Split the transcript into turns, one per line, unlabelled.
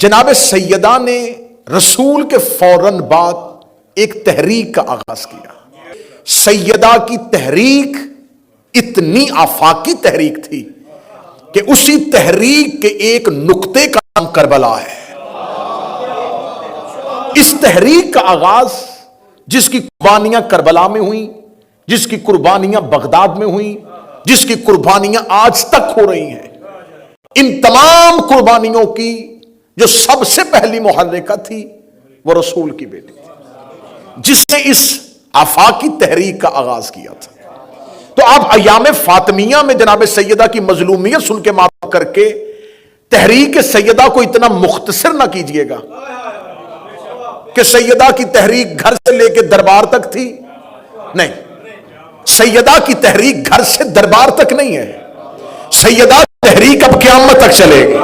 جناب سیدہ نے رسول کے فوراً بعد ایک تحریک کا آغاز کیا۔ سیدہ کی تحریک اتنی آفاقی تحریک تھی کہ اسی تحریک کے ایک نقطے کا نام کربلا ہے۔ اس تحریک کا آغاز جس کی قربانیاں کربلا میں ہوئیں، جس کی قربانیاں بغداد میں ہوئیں، جس کی قربانیاں آج تک ہو رہی ہیں، ان تمام قربانیوں کی جو سب سے پہلی محرکہ تھی وہ رسول کی بیٹی تھی، جس نے اس آفاقی تحریک کا آغاز کیا تھا۔ تو آپ ایام فاطمیہ میں جناب سیدہ کی مظلومیت سن کے معاف کر کے تحریک سیدہ کو اتنا مختصر نہ کیجئے گا کہ سیدہ کی تحریک گھر سے لے کے دربار تک تھی۔ نہیں، سیدہ کی تحریک گھر سے دربار تک نہیں ہے، سیدہ کی تحریک اب قیامت تک چلے گی۔